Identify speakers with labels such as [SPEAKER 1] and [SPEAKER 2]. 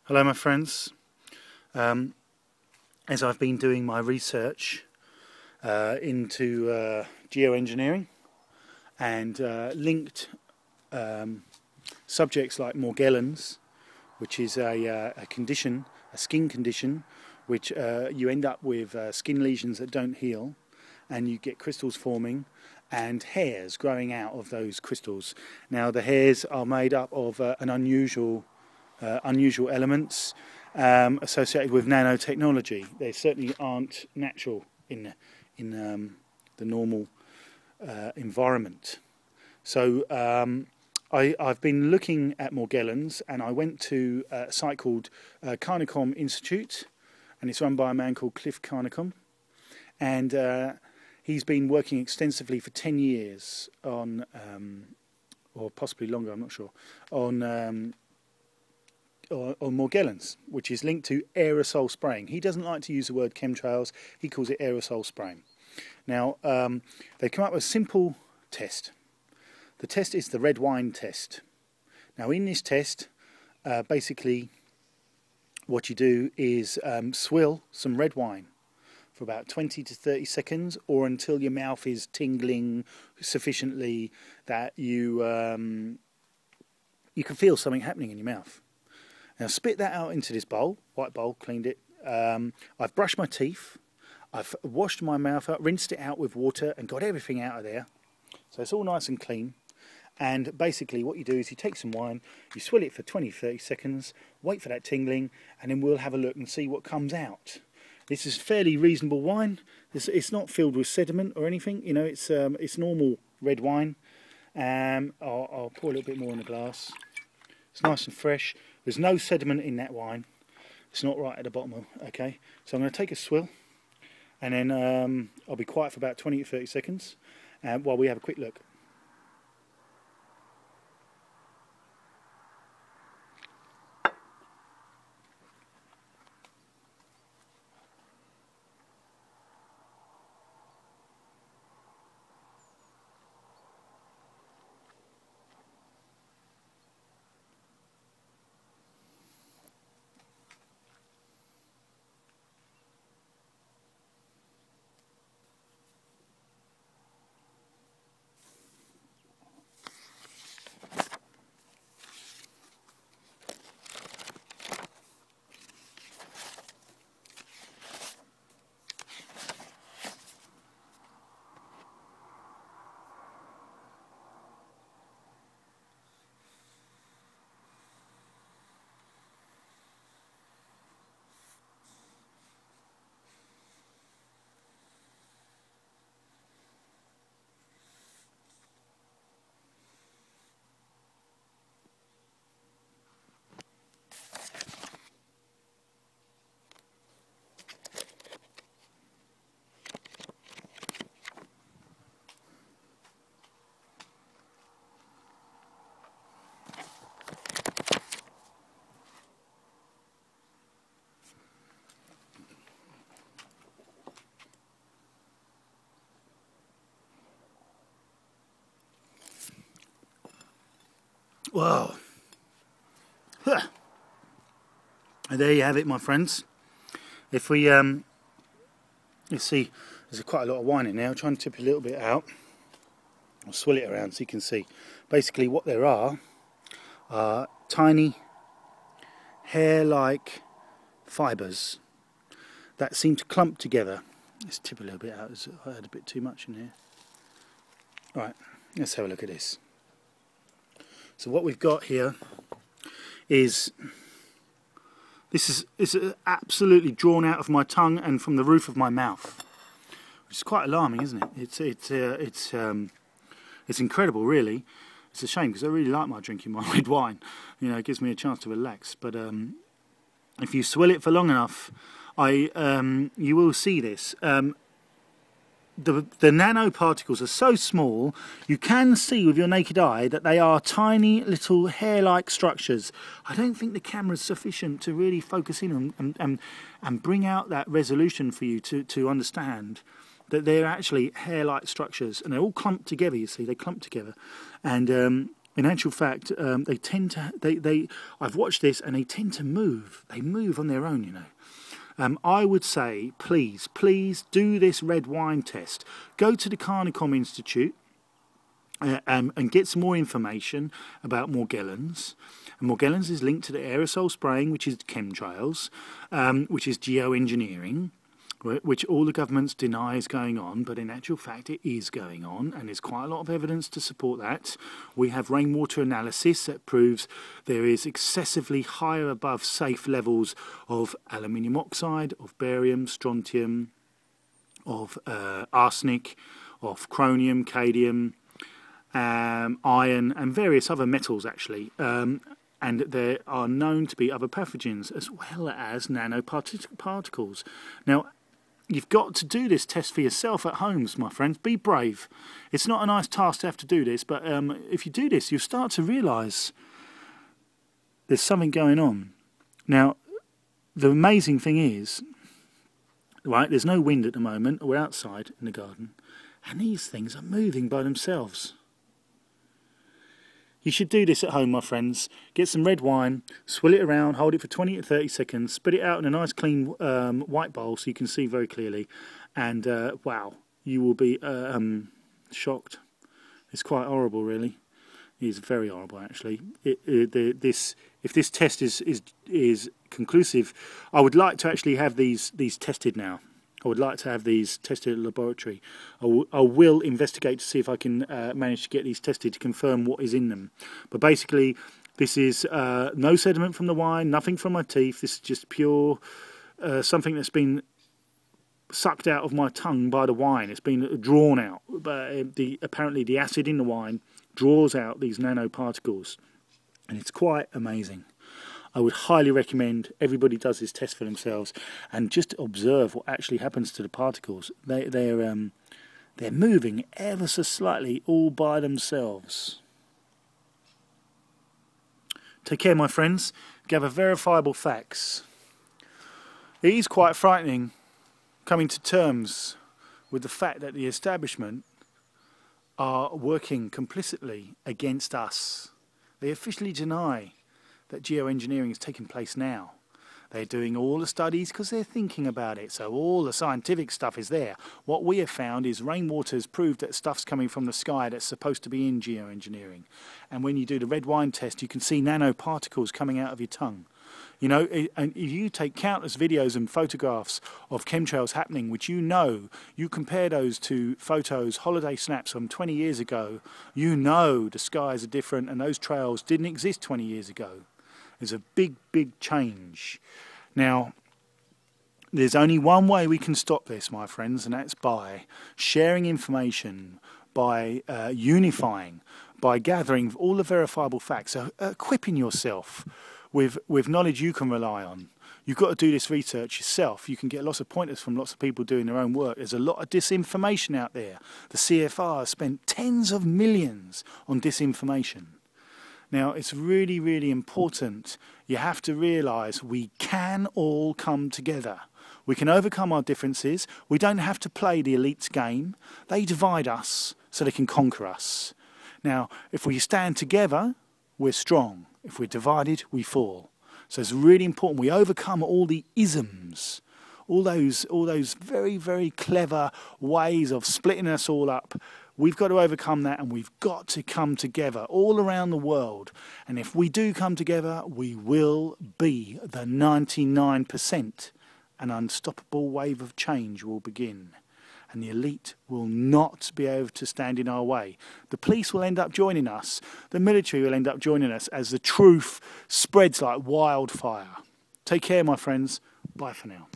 [SPEAKER 1] Hello my friends. As I've been doing my research into geoengineering and linked subjects like Morgellons, which is a condition, a skin condition, which you end up with skin lesions that don't heal, and you get crystals forming and hairs growing out of those crystals. Now the hairs are made up of an unusual elements associated with nanotechnology. They certainly aren't natural in the normal environment. So I've been looking at Morgellons, and I went to a site called Carnicom Institute, and it's run by a man called Cliff Carnicom, and he's been working extensively for 10 years on, or possibly longer, I'm not sure, on Morgellons, which is linked to aerosol spraying. He doesn't like to use the word chemtrails, he calls it aerosol spraying. Now, they've come up with a simple test. The test is the red wine test. Now, in this test, basically, what you do is swill some red wine for about 20 to 30 seconds, or until your mouth is tingling sufficiently that you can feel something happening in your mouth. Now spit that out into this bowl, white bowl, cleaned it. I've brushed my teeth, I've washed my mouth out, rinsed it out with water and got everything out of there. So it's all nice and clean. And basically what you do is you take some wine, you swill it for 20-30 seconds, wait for that tingling, and then we'll have a look and see what comes out. This is fairly reasonable wine. It's not filled with sediment or anything, you know, it's normal red wine. I'll pour a little bit more in the glass. It's nice and fresh. There's no sediment in that wine. It's not right at the bottom, okay? So I'm going to take a swill, and then I'll be quiet for about 20 to 30 seconds while we have a quick look. Wow. And there you have it, my friends. If we, you see, there's quite a lot of wine in there. I'll try and tip a little bit out. I'll swill it around so you can see. Basically what there are tiny hair-like fibres that seem to clump together. Let's tip a little bit out. I had a bit too much in here. Right, let's have a look at this. So what we've got here is, this is absolutely drawn out of my tongue and from the roof of my mouth, which is quite alarming, isn't it? It's incredible, really. It's a shame because I really like my drinking my red wine. You know, it gives me a chance to relax. But if you swill it for long enough, you will see this. The nanoparticles are so small, you can see with your naked eye that they are tiny little hair-like structures. I don't think the camera's sufficient to really focus in and bring out that resolution for you to understand that they're actually hair-like structures, and they're all clumped together, you see, they clump together. And in actual fact, they tend to, I've watched this and they tend to move. They move on their own, you know. I would say, please do this red wine test. Go to the Carnicom Institute and get some more information about Morgellons. And Morgellons is linked to the aerosol spraying, which is chemtrails, which is geoengineering, which all the governments deny is going on, but in actual fact it is going on, and there's quite a lot of evidence to support that. We have rainwater analysis that proves there is excessively higher above safe levels of aluminium oxide, of barium, strontium, of arsenic, of chromium, cadmium, iron and various other metals actually. And there are known to be other pathogens as well as nanoparticles. Now, you've got to do this test for yourself at home, my friends. Be brave. It's not a nice task to have to do this, but if you do this, you'll start to realise there's something going on. Now, the amazing thing is, right, there's no wind at the moment. We're outside in the garden, and these things are moving by themselves. You should do this at home, my friends. Get some red wine, swill it around, hold it for 20 to 30 seconds, spit it out in a nice clean white bowl so you can see very clearly. And wow, you will be shocked. It's quite horrible, really. It is very horrible, actually. If this test is conclusive, I would like to actually have these tested now. I would like to have these tested at the laboratory. I will investigate to see if I can manage to get these tested to confirm what is in them. But basically, this is no sediment from the wine, nothing from my teeth. This is just pure something that's been sucked out of my tongue by the wine. It's been drawn out. Apparently, the acid in the wine draws out these nanoparticles, and it's quite amazing. I would highly recommend everybody does this test for themselves and just observe what actually happens to the particles. They're moving ever so slightly all by themselves. Take care, my friends. Gather verifiable facts. It is quite frightening coming to terms with the fact that the establishment are working complicitly against us. They officially deny that geoengineering is taking place now. They're doing all the studies because they're thinking about it, so all the scientific stuff is there. What we have found is rainwater has proved that stuff's coming from the sky that's supposed to be in geoengineering. And when you do the red wine test, you can see nanoparticles coming out of your tongue. You know, and if you take countless videos and photographs of chemtrails happening, which you know, you compare those to photos, holiday snaps from 20 years ago, you know the skies are different and those trails didn't exist 20 years ago. There's a big, big change. Now, there's only one way we can stop this, my friends, and that's by sharing information, by unifying, by gathering all the verifiable facts, so equipping yourself with knowledge you can rely on. You've got to do this research yourself. You can get lots of pointers from lots of people doing their own work. There's a lot of disinformation out there. The CFR has spent tens of millions on disinformation. Now, it's really, really important. You have to realise we can all come together. We can overcome our differences. We don't have to play the elites game. They divide us so they can conquer us. Now, if we stand together, we're strong. If we're divided, we fall. So it's really important we overcome all the isms, all those very, very clever ways of splitting us all up. We've got to overcome that, and we've got to come together all around the world. And if we do come together, we will be the 99%. An unstoppable wave of change will begin. And the elite will not be able to stand in our way. The police will end up joining us. The military will end up joining us as the truth spreads like wildfire. Take care, my friends. Bye for now.